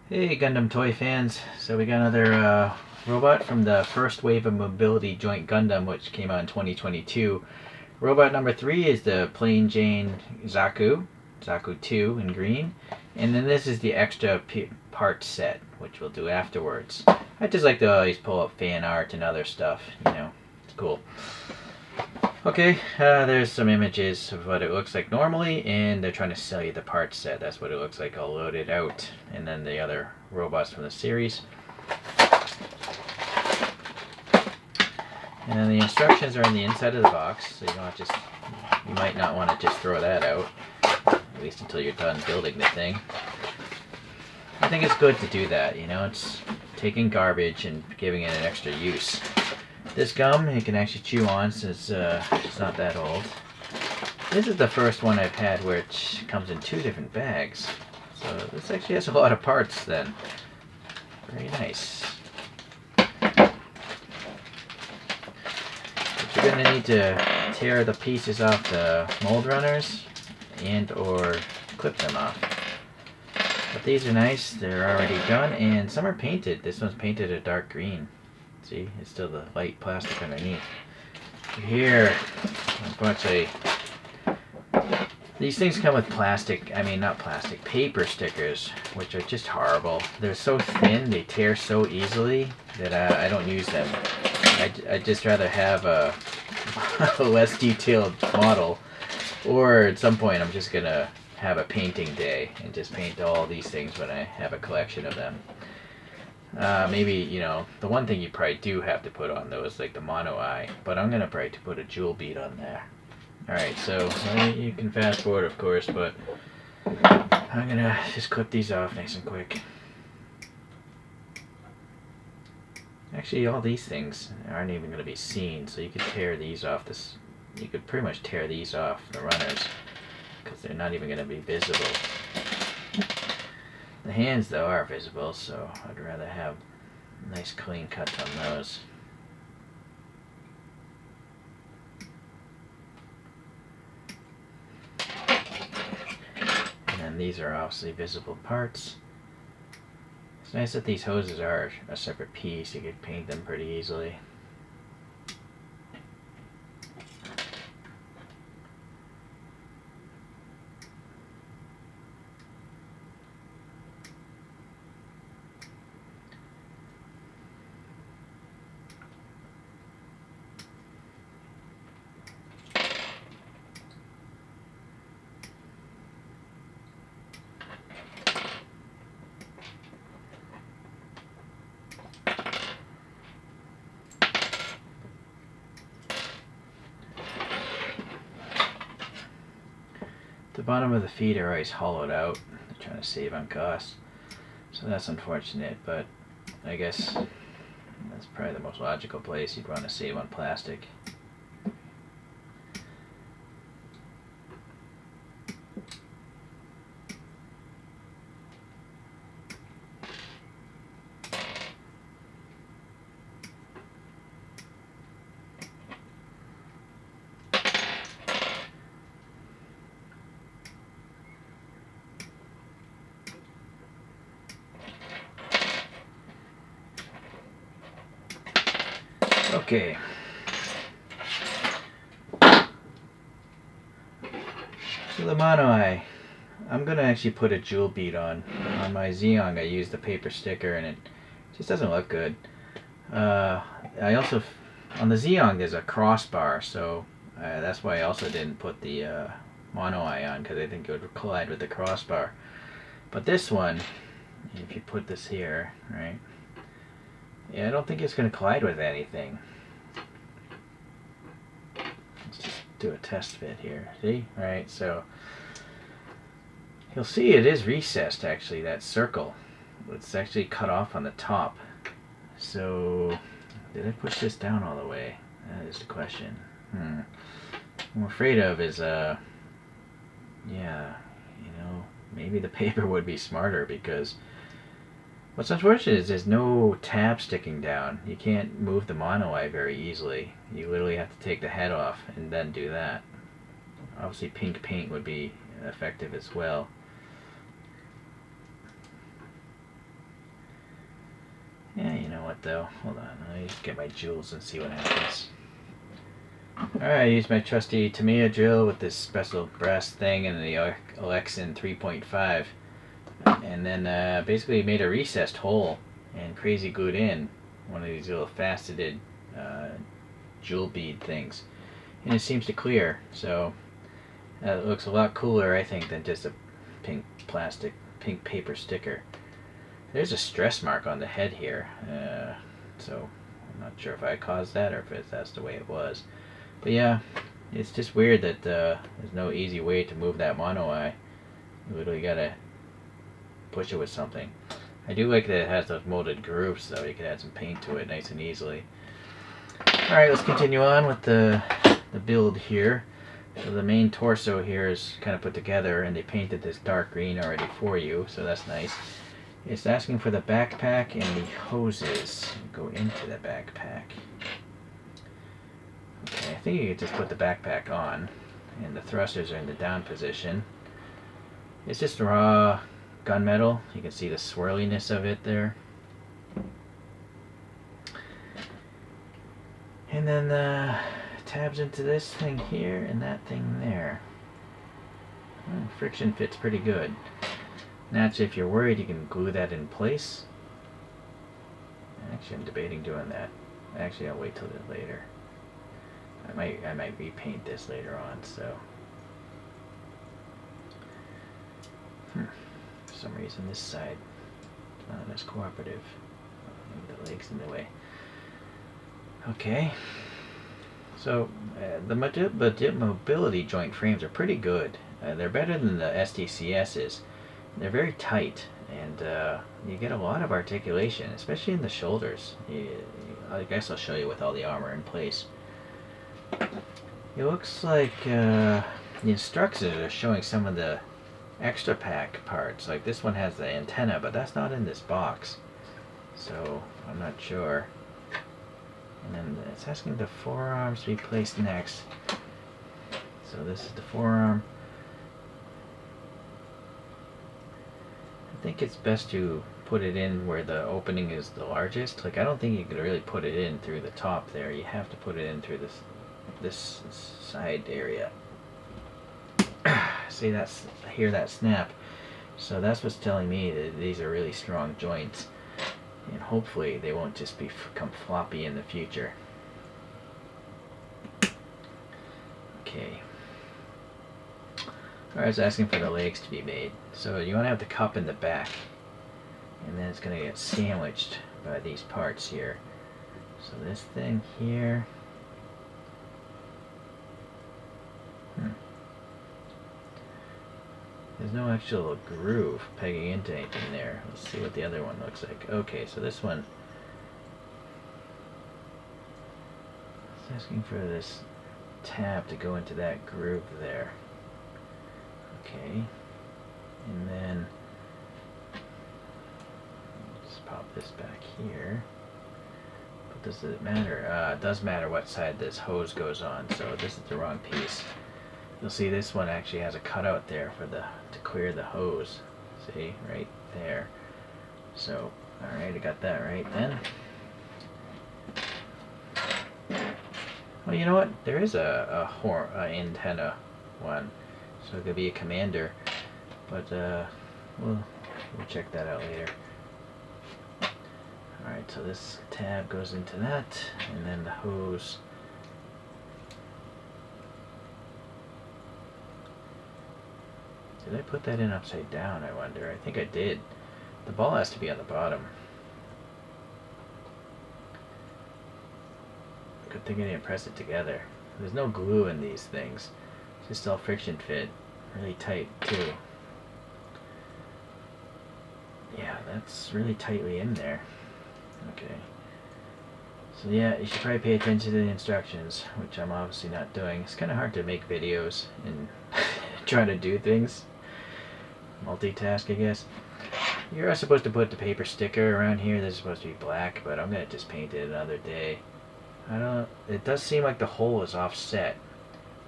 Hey Gundam toy fans, so we got another robot from the first wave of Mobility Joint Gundam, which came out in 2022. Robot number 3 is the Plain Jane Zaku 2 in green, and then this is the extra part set, which we'll do afterwards. I just like to always pull up fan art and other stuff, it's cool. Okay, there's some images of what it looks like normally, and they're trying to sell you the part set. That's what it looks like all loaded out, and then the other robots from the series. And then the instructions are in the inside of the box, so you might not want to just throw that out, at least until you're done building the thing. I think it's good to do that, it's taking garbage and giving it an extra use. This gum you can actually chew on since it's not that old. This is the first one I've had where it comes in 2 different bags. So this actually has a lot of parts then. Very nice. But you're going to need to tear the pieces off the mold runners and or clip them off. But these are nice. They're already done, and some are painted. This one's painted a dark green. See, it's still the light plastic underneath. Here, unfortunately, these things come with paper stickers, which are just horrible. They're so thin, they tear so easily that I don't use them. I'd just rather have a less detailed model, or at some point I'm just gonna have a painting day and just paint all these things when I have a collection of them. Maybe, the one thing you probably do have to put on though is like the mono eye, but I'm gonna probably put a jewel bead on there. Alright, so you can fast forward of course, but I'm gonna just clip these off nice and quick. Actually, all these things aren't even gonna be seen, so you could tear these off you could pretty much tear these off the runners, because they're not even gonna be visible. The hands, though, are visible, so I'd rather have nice clean cuts on those. And then these are obviously visible parts. It's nice that these hoses are a separate piece. You could paint them pretty easily. The bottom of the feet are always hollowed out. They're trying to save on cost. So that's unfortunate, but I guess that's probably the most logical place you'd want to save on plastic. Okay. So the mono eye. I'm going to actually put a jewel bead on. On my Zeong I used the paper sticker and it just doesn't look good. I also, on the Zeong there's a crossbar, so that's why I also didn't put the mono eye on, because I think it would collide with the crossbar. But this one, if you put this here, right? Yeah, I don't think it's going to collide with anything. Let's just do a test fit here. See? Right, so you'll see it is recessed actually, that circle. It's actually cut off on the top. So, did I push this down all the way? That is the question. What I'm afraid of is, maybe the paper would be smarter, because what's unfortunate is there's no tab sticking down. You can't move the mono eye very easily. You literally have to take the head off and then do that. Obviously pink paint would be effective as well. know what though? Hold on, let me just get my jewels and see what happens. Alright, I used my trusty Tamiya drill with this special brass thing and the Alexin 3.5. And then basically made a recessed hole and crazy glued in one of these little faceted jewel bead things. And it seems to clear, so it looks a lot cooler, I think, than just a pink paper sticker. There's a stress mark on the head here, so I'm not sure if I caused that or if that's the way it was. But yeah, it's just weird that there's no easy way to move that mono eye. You literally gotta push it with something. I do like that it has those molded grooves, though. You can add some paint to it nice and easily. Alright, let's continue on with the build here. So the main torso here is kind of put together, and they painted this dark green already for you, so that's nice. It's asking for the backpack and the hoses. Go into the backpack. Okay, I think you could just put the backpack on, and the thrusters are in the down position. It's just raw gunmetal. You can see the swirliness of it there. And then the tabs into this thing here and that thing there. Friction fits pretty good. Naturally, if you're worried, you can glue that in place. Actually, I'm debating doing that. Actually, I'll wait till later. I might repaint this later on, so. For some reason, this side is not as cooperative. Maybe the leg's in the way. Okay. So, the Mobility Joint frames are pretty good. They're better than the STCS's. They're very tight, and you get a lot of articulation, especially in the shoulders. I guess I'll show you with all the armor in place. It looks like the instructions are showing some of the extra pack parts. Like this one has the antenna, but that's not in this box, so I'm not sure. And then it's asking the forearms to be placed next. So this is the forearm. I think it's best to put it in where the opening is the largest. Like I don't think you could really put it in through the top there. You have to put it in through this side area. See, I hear that snap. So that's what's telling me that these are really strong joints, and hopefully they won't just become floppy in the future. Okay. Alright, it's asking for the legs to be made. So you want to have the cup in the back, and then it's going to get sandwiched by these parts here. So this thing here. There's no actual groove pegging into anything there. Let's see what the other one looks like. Okay, so this one is asking for this tab to go into that groove there. Okay, and then let's pop this back here. But does it matter? It does matter what side this hose goes on, so this is the wrong piece. You'll see this one actually has a cutout there for to clear the hose. See, right there. So, alright, I got that right then. Well, you know what? There is a antenna one, so it could be a commander, but we'll check that out later. Alright, so this tab goes into that, and then the hose. Did I put that in upside down, I wonder? I think I did. The ball has to be on the bottom. Good thing I didn't press it together. There's no glue in these things. It's just all friction fit. Really tight, too. Yeah, that's really tightly in there. Okay. So yeah, you should probably pay attention to the instructions, which I'm obviously not doing. It's kind of hard to make videos and try to do things. Multitask, I guess. You're supposed to put the paper sticker around here. This is supposed to be black, but I'm gonna just paint it another day. It does seem like the hole is offset.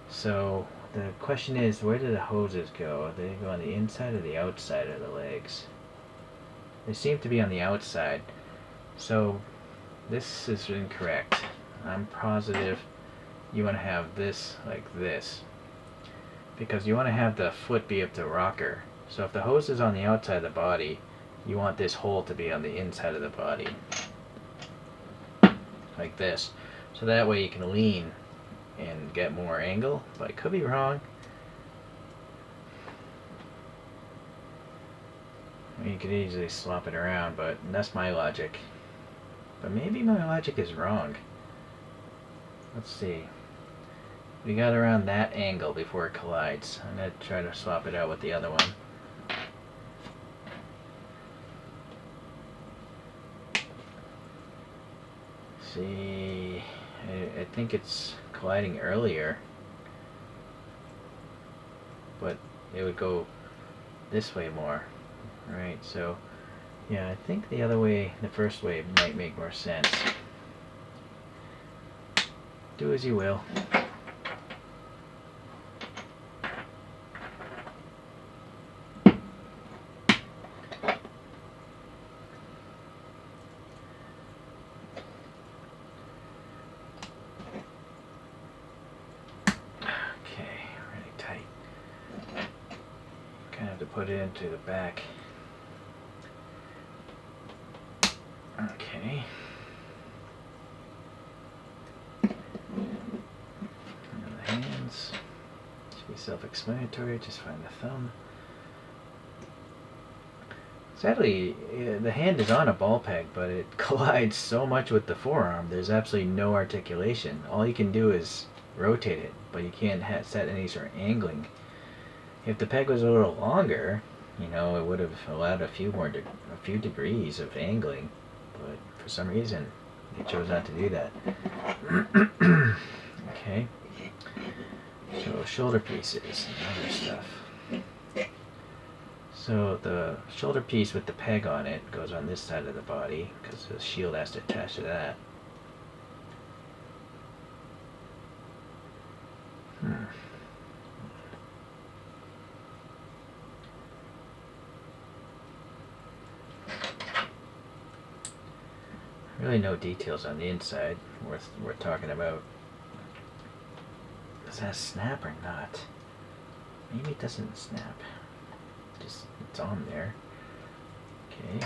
So the question is, where do the hoses go? Do they go on the inside or the outside of the legs? They seem to be on the outside. So This is incorrect. I'm positive you want to have this like this, because you want to have the foot be up the rocker. So if the hose is on the outside of the body, you want this hole to be on the inside of the body, like this. So that way you can lean and get more angle, but I could be wrong. I mean, you could easily swap it around, but that's my logic. But maybe my logic is wrong. Let's see. We got around that angle before it collides. I'm going to try to swap it out with the other one. See, I think it's colliding earlier, but it would go this way more, right? So yeah, I think the other way, the first way, might make more sense. Do as you will. Put it into the back. Okay. And the hands should be self-explanatory. Just find the thumb. Sadly, the hand is on a ball peg, but it collides so much with the forearm. There's absolutely no articulation. All you can do is rotate it, but you can't set any sort of angling. If the peg was a little longer, you know, it would have allowed a few degrees of angling, but for some reason they chose not to do that. Okay, so shoulder pieces and other stuff. So the shoulder piece with the peg on it goes on this side of the body because the shield has to attach to that. Really no details on the inside worth talking about. Does that snap or not? Maybe it doesn't snap. Just it's on there. Okay.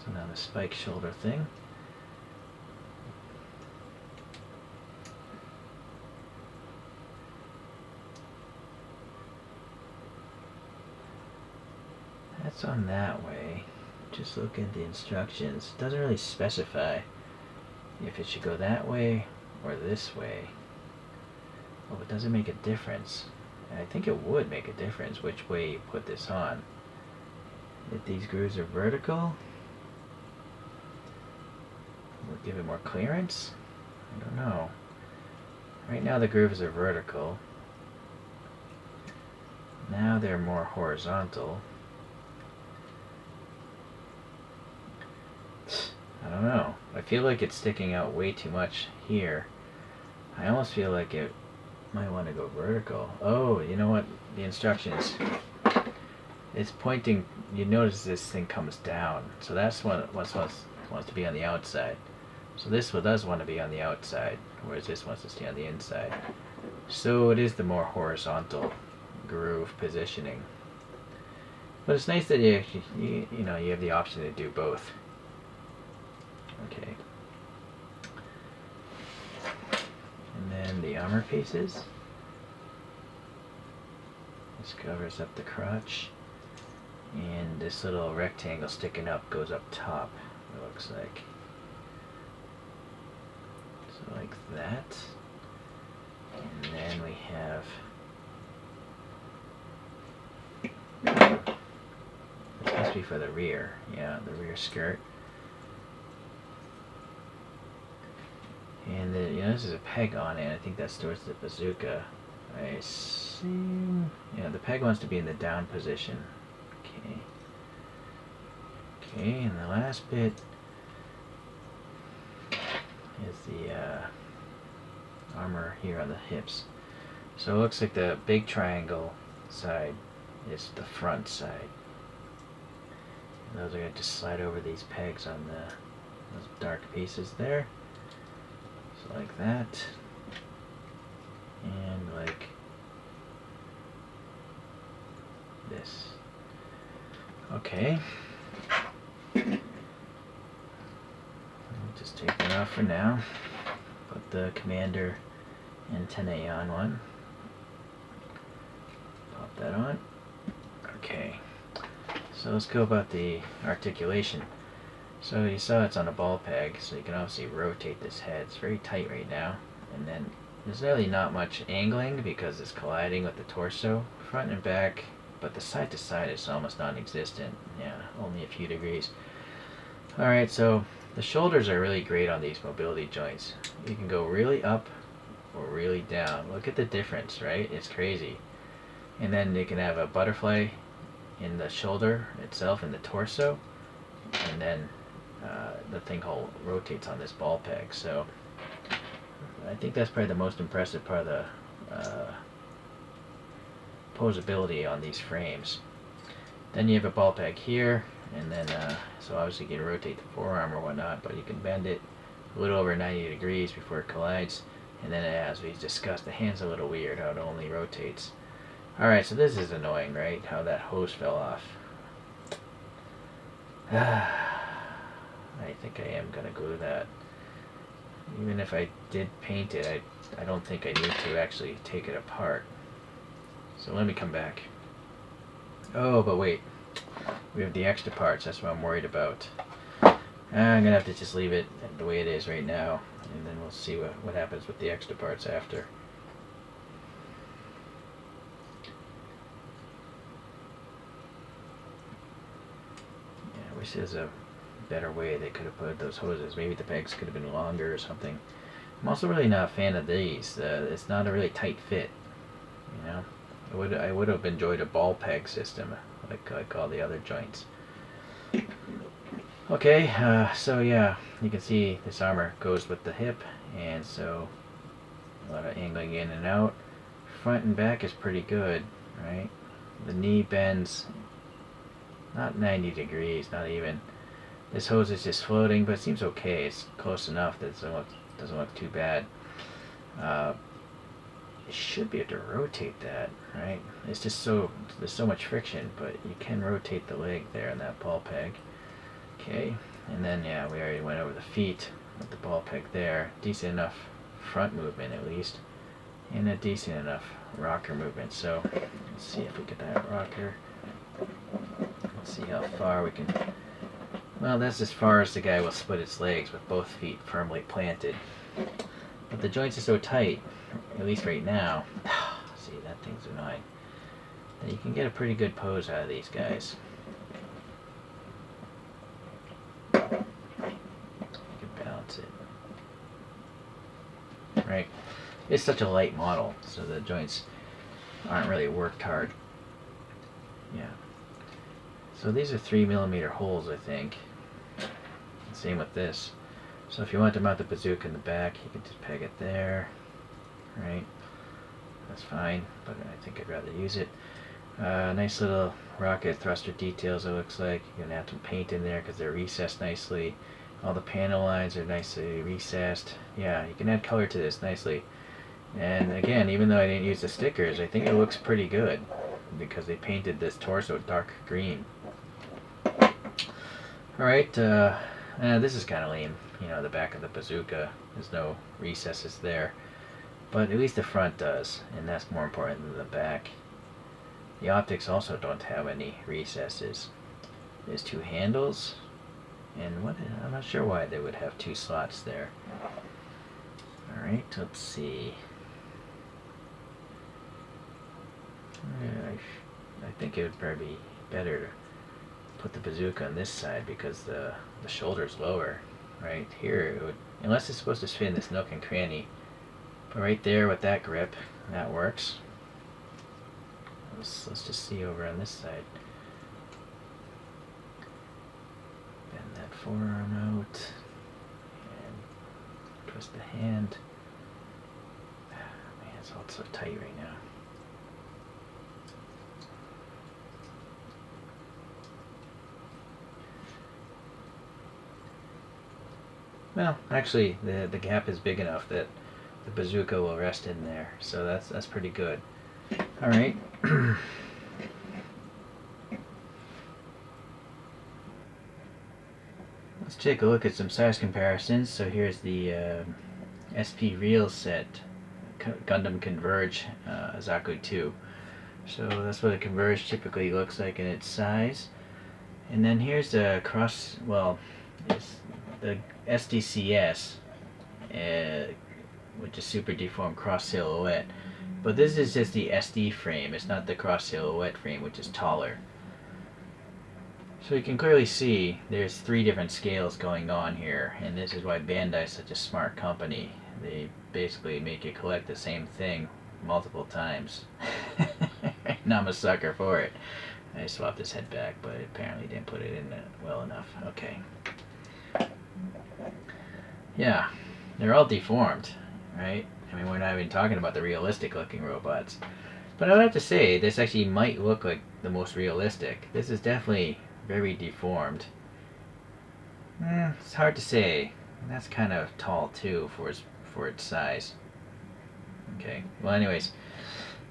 So now the spike shoulder thing. That's on that way. Just look at the instructions. It doesn't really specify if it should go that way or this way. Oh, it doesn't make a difference. And I think it would make a difference which way you put this on. If these grooves are vertical, will it give it more clearance? I don't know. Right now the grooves are vertical. Now they're more horizontal. I don't know. I feel like it's sticking out way too much here. I almost feel like it might want to go vertical. Oh, you know what? The instructions. It's pointing. You notice this thing comes down. So that's what wants to be on the outside. So this one does want to be on the outside, whereas this wants to stay on the inside. So it is the more horizontal groove positioning. But it's nice that you have the option to do both. Okay. And then the armor pieces. This covers up the crotch. And this little rectangle sticking up goes up top, it looks like. So like that. And then we have... This must be for the rear. Yeah, the rear skirt. And then, this is a peg on it. I think that stores the bazooka. I assume... Yeah, the peg wants to be in the down position. Okay. Okay, and the last bit is the armor here on the hips. So it looks like the big triangle side is the front side. And those are going to just slide over these pegs on the those dark pieces there. So like that. And like this. Okay. I'll just take that off for now. Put the commander antennae on one. Pop that on. Okay. So let's go about the articulation. So you saw it's on a ball peg, so you can obviously rotate this head. It's very tight right now. And then there's really not much angling because it's colliding with the torso, front and back, but the side to side is almost non-existent. Yeah, only a few degrees. Alright, so the shoulders are really great on these mobility joints. You can go really up or really down. Look at the difference, right? It's crazy. And then you can have a butterfly in the shoulder itself, in the torso, and then the thing rotates on this ball peg. So I think that's probably the most impressive part of the posability on these frames. Then you have a ball peg here, and then so obviously you can rotate the forearm or whatnot, but you can bend it a little over 90 degrees before it collides. And then as we discussed, the hand's a little weird how it only rotates. Alright, so this is annoying, right? How that hose fell off. I think I am going to glue that. Even if I did paint it, I don't think I need to actually take it apart. So let me come back. Oh, but wait. We have the extra parts. That's what I'm worried about. I'm going to have to just leave it the way it is right now. And then we'll see what happens with the extra parts after. Yeah, I wish there was a better way they could have put those hoses. Maybe the pegs could have been longer or something. I'm also really not a fan of these. It's not a really tight fit. You know, I would have enjoyed a ball peg system like all the other joints. Okay, so yeah, you can see this armor goes with the hip, and so a lot of angling in and out. Front and back is pretty good, right? The knee bends not 90 degrees, not even. This hose is just floating, but it seems okay. It's close enough that it doesn't look too bad. You should be able to rotate that, right? It's just there's so much friction, but you can rotate the leg there in that ball peg. Okay, and then yeah, we already went over the feet with the ball peg there. Decent enough front movement at least, and a decent enough rocker movement. So let's see if we get that rocker. Let's see how far we can. Well, that's as far as the guy will split its legs with both feet firmly planted. But the joints are so tight, at least right now. See, that thing's annoying. That you can get a pretty good pose out of these guys. You can balance it. Right. It's such a light model, so the joints aren't really worked hard. Yeah. So these are 3mm holes, I think. Same with this. So if you want to mount the bazooka in the back, you can just peg it there, right? That's fine, but I think I'd rather use it. Nice little rocket thruster details, it looks like. You're going to have some paint in there because they're recessed nicely. All the panel lines are nicely recessed. Yeah, you can add color to this nicely. And again, even though I didn't use the stickers, I think it looks pretty good because they painted this torso dark green. Alright, this is kind of lame. You know, the back of the bazooka, there's no recesses there. But at least the front does, and that's more important than the back. The optics also don't have any recesses. There's two handles, and I'm not sure why they would have two slots there. Alright, let's see. I think it would probably be better to put the bazooka on this side because the shoulder's lower. Right here, it would, unless it's supposed to fit in this nook and cranny. But right there with that grip, that works. Let's just see over on this side. Bend that forearm out and twist the hand. Man, it's all so tight right now. Well, actually, the gap is big enough that the bazooka will rest in there, so that's pretty good. All right. Let's take a look at some size comparisons. So here's the SP Real set, Gundam Converge Zaku 2. So that's what a Converge typically looks like in its size. And then here's the it's the SDCS, which is Super Deformed Cross Silhouette. But this is just the SD frame, it's not the Cross Silhouette frame, which is taller. So you can clearly see there's 3 different scales going on here, and this is why Bandai is such a smart company. They basically make you collect the same thing multiple times. And I'm a sucker for it. I swapped this head back, but apparently didn't put it in well enough. Okay. Yeah, they're all deformed, right? I mean, we're not even talking about the realistic looking robots. But I would have to say, this actually might look like the most realistic. This is definitely very deformed. It's hard to say. That's kind of tall too for its size. Okay. Well, anyways,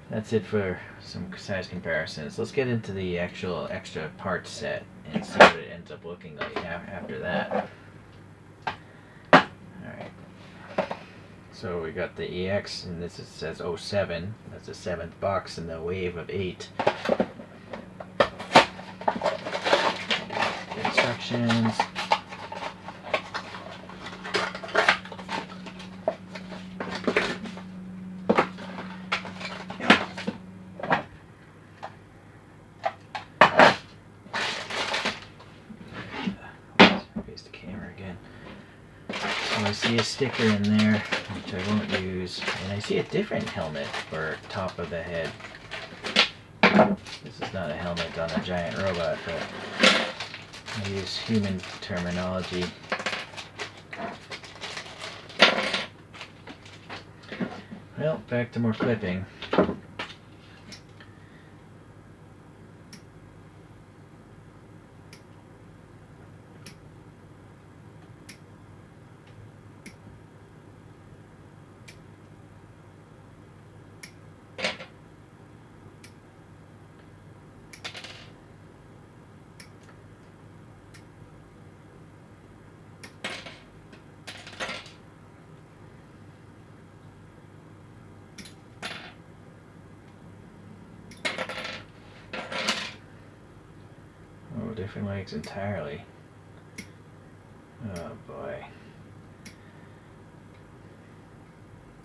that's it for some size comparisons. Let's get into the actual extra parts set and see what it ends up looking like after that. Alright. So we got the EX, and this says 07. That's the 7th box in the wave of 8. Instructions. Face the camera again. So I see a sticker in there, which I won't use, and I see a different helmet for top of the head. This is not a helmet on a giant robot, but I use human terminology. Well, back to more clipping. Oh, different legs entirely. Oh boy.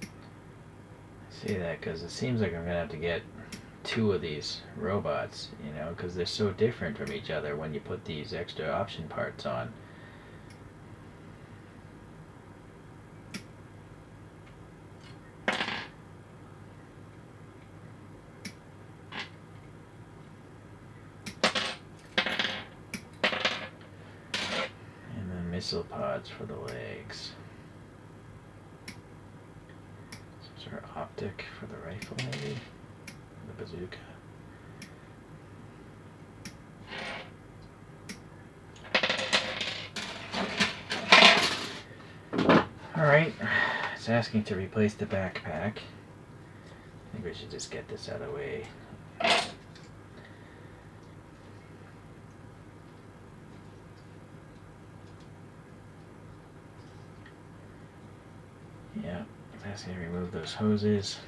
I say that because it seems like I'm going to have to get 2 of these robots, you know, because they're so different from each other when you put these extra option parts on. And then missile pods for the legs. Some sort of optic for the rifle, maybe? The bazooka. Alright, it's asking to replace the backpack. I think we should just get this out of the way. Yeah, it's asking to remove those hoses.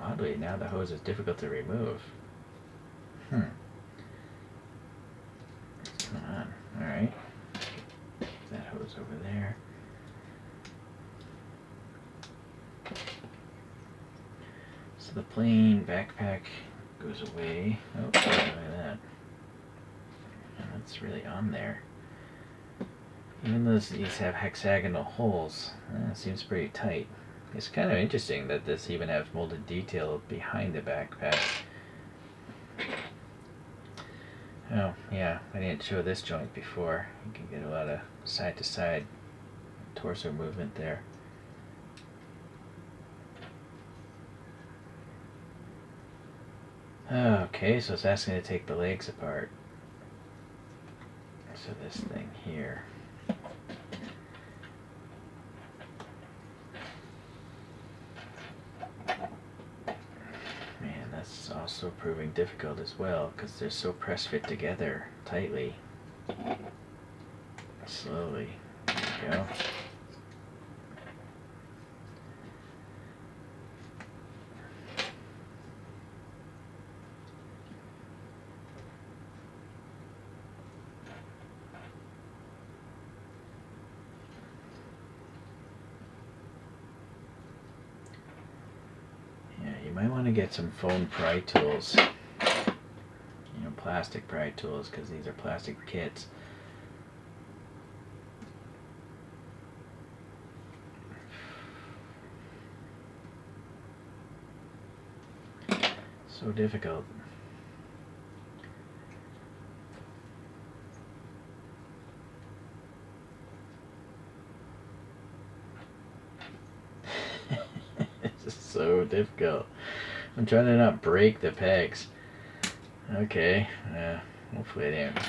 Oddly, now the hose is difficult to remove. What's going on? Alright. That hose over there. So the plain backpack goes away. Oh, look at that. And that's really on there. Even though these have hexagonal holes, it seems pretty tight. It's kind of interesting that this even has molded detail behind the backpack. Oh, yeah, I didn't show this joint before. You can get a lot of side-to-side torso movement there. Okay, so it's asking to take the legs apart. So this thing here. Man, that's also proving difficult as well because they're so press fit together tightly. Slowly. There we go. You might want to get some foam pry tools, you know, plastic pry tools, because these are plastic kits. So difficult. This is so difficult. I'm trying to not break the pegs. Okay, hopefully I didn't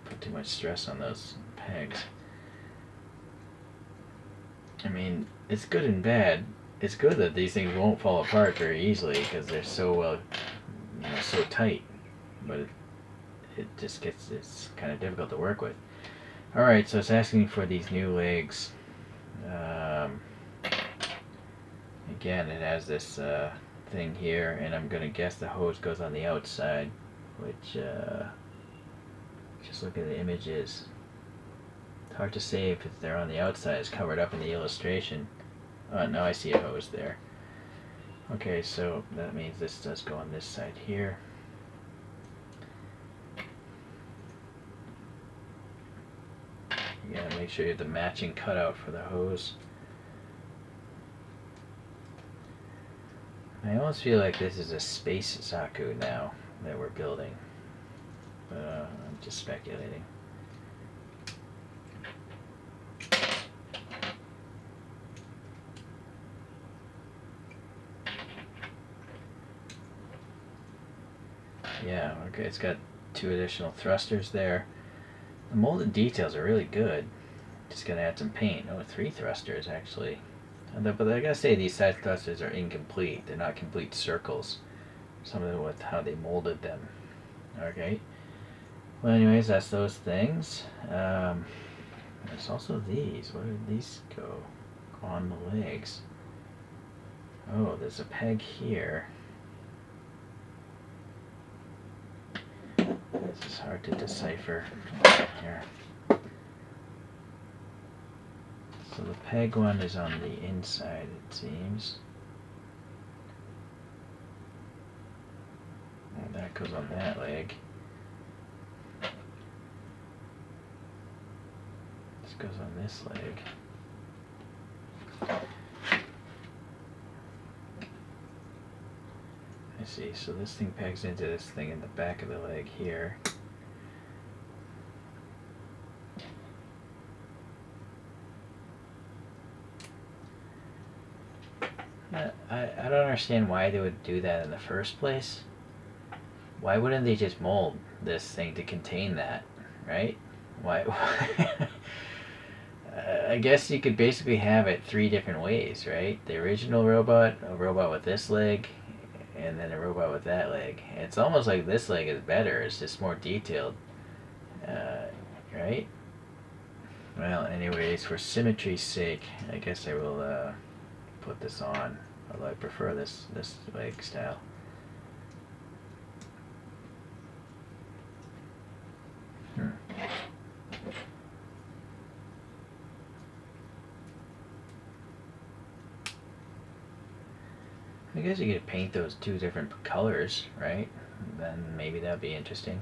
put too much stress on those pegs. I mean, it's good and bad. It's good that these things won't fall apart very easily because they're so well, you know, so tight. But it just gets, it's kind of difficult to work with. All right, so it's asking for these new legs. Again, it has this thing here, and I'm gonna guess the hose goes on the outside, which just look at the images. It's hard to say if they're on the outside. It's covered up in the illustration. Oh, now I see a hose there. Okay, so that means this does go on this side here. You gotta make sure you have the matching cutout for the hose. I almost feel like this is a space Zaku now that we're building. I'm just speculating. Yeah, okay, it's got 2 additional thrusters there. The molded details are really good. Just gotta add some paint. Oh, 3 thrusters actually. But I gotta say, these side thrusters are incomplete. They're not complete circles. Something with how they molded them. Okay. Well, anyways, that's those things. There's also these. Where did these go? Go on the legs. Oh, there's a peg here. This is hard to decipher. Here. So the peg one is on the inside, it seems. Well, that goes on that leg. This goes on this leg. I see, so this thing pegs into this thing in the back of the leg here. I don't understand why they would do that in the first place. Why wouldn't they just mold this thing to contain that, right? Why? I guess you could basically have it 3 different ways, right? The original robot, a robot with this leg, and then a robot with that leg. It's almost like this leg is better. It's just more detailed, right? Well, anyways, for symmetry's sake, I guess I will put this on. Although I prefer this leg style. I guess you could paint those 2 different colors, right? Then maybe that'd be interesting.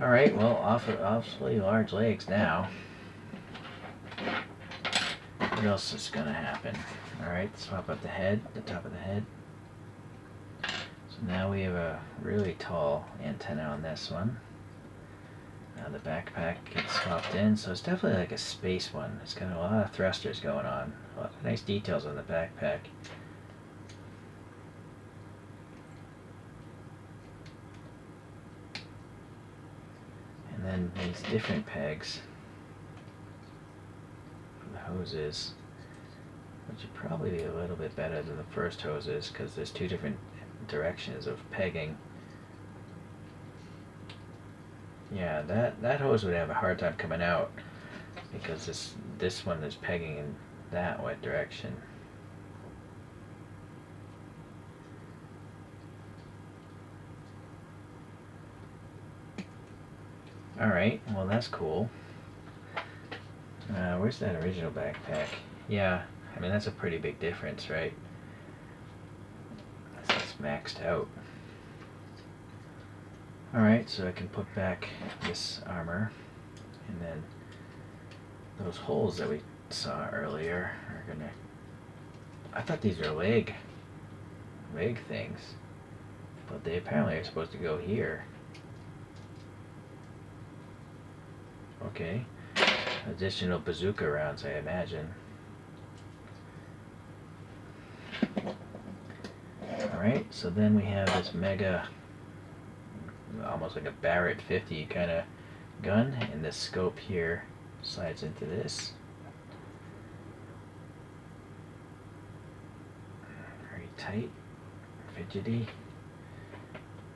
Alright, well, awfully large legs now. What else is gonna happen? Alright, swap up the head, the top of the head. So now we have a really tall antenna on this one. Now the backpack gets swapped in, so it's definitely like a space one. It's got a lot of thrusters going on. A lot of nice details on the backpack. And then then these different pegs for the hoses, which would probably be a little bit better than the first hoses because there's two different directions of pegging. Yeah, that hose would have a hard time coming out because this one is pegging in that way direction. Alright, well that's cool. Where's that original backpack? Yeah, I mean that's a pretty big difference, right? That's maxed out. Alright, so I can put back this armor, and then those holes that we saw earlier are gonna... I thought these were leg things, but they apparently are supposed to go here. Okay, additional bazooka rounds, I imagine. Alright, so then we have this mega, almost like a Barrett 50 kind of gun, and this scope here slides into this. Very tight, fidgety.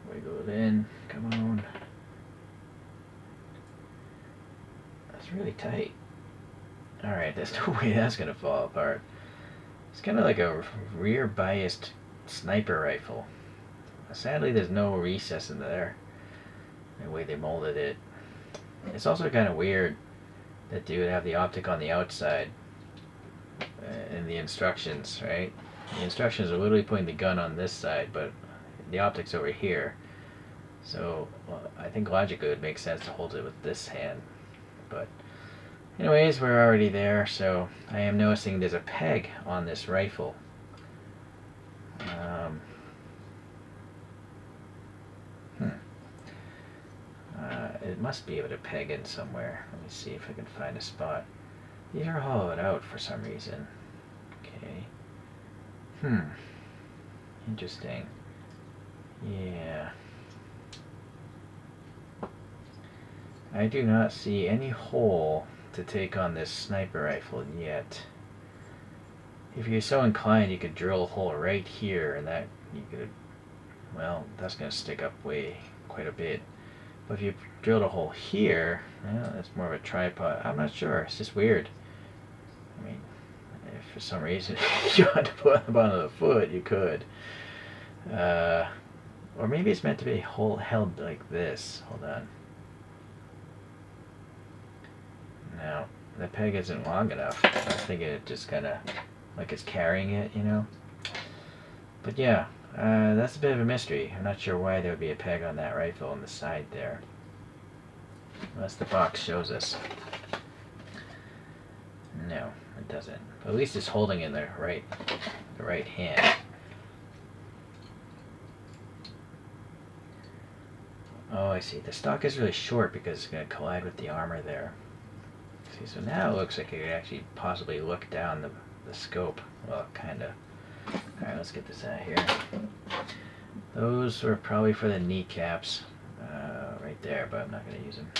Wiggle it in, come on. That's really tight. Alright, there's no way that's gonna fall apart. It's kind of like a rear biased sniper rifle. Sadly, there's no recess in there, the way they molded it. It's also kind of weird that they would have the optic on the outside in the instructions, right? The instructions are literally putting the gun on this side, but the optic's over here. So I think logically it would make sense to hold it with this hand. But anyways, we're already there, so I am noticing there's a peg on this rifle. It must be able to peg in somewhere. Let me see if I can find a spot. These are hollowed out for some reason. Okay. Interesting. Yeah. I do not see any hole to take on this sniper rifle yet. If you're so inclined, you could drill a hole right here, and that you could, well, that's going to stick up quite a bit. But if you drilled a hole here, well, that's more of a tripod. I'm not sure. It's just weird. I mean, if for some reason you want to put it up onto the foot, you could. Or maybe it's meant to be held like this. Hold on. No, the peg isn't long enough. I was thinking it just kind of like it's carrying it, you know. But yeah, that's a bit of a mystery. I'm not sure why there would be a peg on that rifle on the side there. Unless the box shows us. No, it doesn't. But at least it's holding in the right hand. Oh, I see. The stock is really short because it's going to collide with the armor there. See, so now it looks like you could actually possibly look down the scope. Well, kind of. Alright, let's get this out of here. Those were probably for the kneecaps right there, but I'm not going to use them.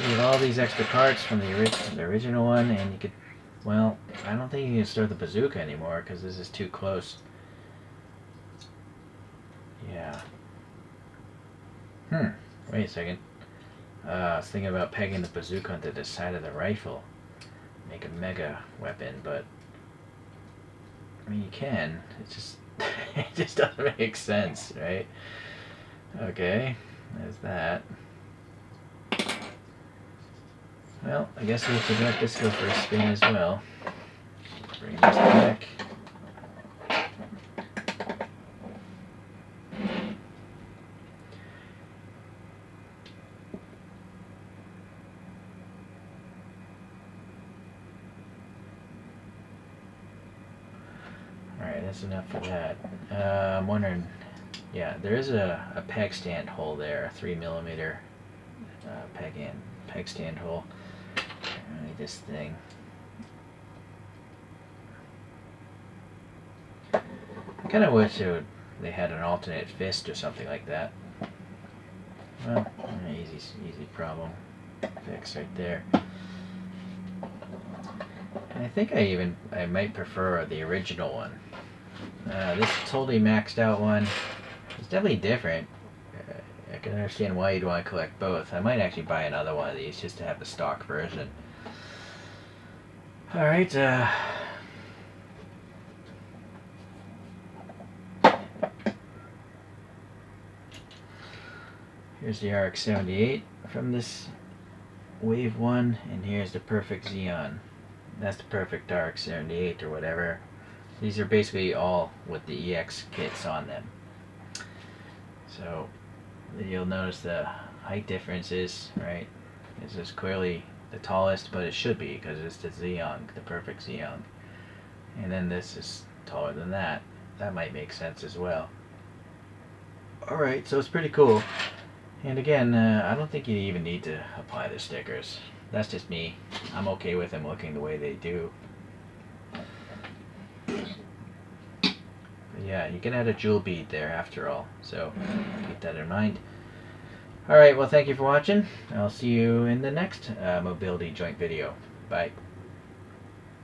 You have all these extra parts from the original one, and you could, well, I don't think you can store the bazooka anymore because this is too close. Yeah. Wait a second. I was thinking about pegging the bazooka onto the side of the rifle. Make a mega weapon, but I mean you can. It's just it just doesn't make sense, right? Okay, there's that. Well, I guess we have to let this go for a spin as well. Bring this back. Alright, that's enough for that. I'm wondering, yeah, there is a peg stand hole there, a 3mm peg stand hole. I need this thing. I kind of wish they had an alternate fist or something like that. Well, easy problem fix right there. And I think I might prefer the original one. This totally maxed out one. It's definitely different. I can understand why you'd want to collect both. I might actually buy another one of these just to have the stock version. Alright, here's the RX-78 from this Wave 1, and here's the Perfect Xeon. That's the Perfect RX-78 or whatever. These are basically all with the EX kits on them. So you'll notice the height differences, right? This is clearly the tallest, but it should be because it's the Xeon, the Perfect Xeon. And then this is taller than that. That might make sense as well. Alright, so it's pretty cool. And again, I don't think you even need to apply the stickers. That's just me. I'm okay with them looking the way they do. But yeah, you can add a jewel bead there after all, so keep that in mind. Alright, well thank you for watching. I'll see you in the next Mobility Joint video. Bye.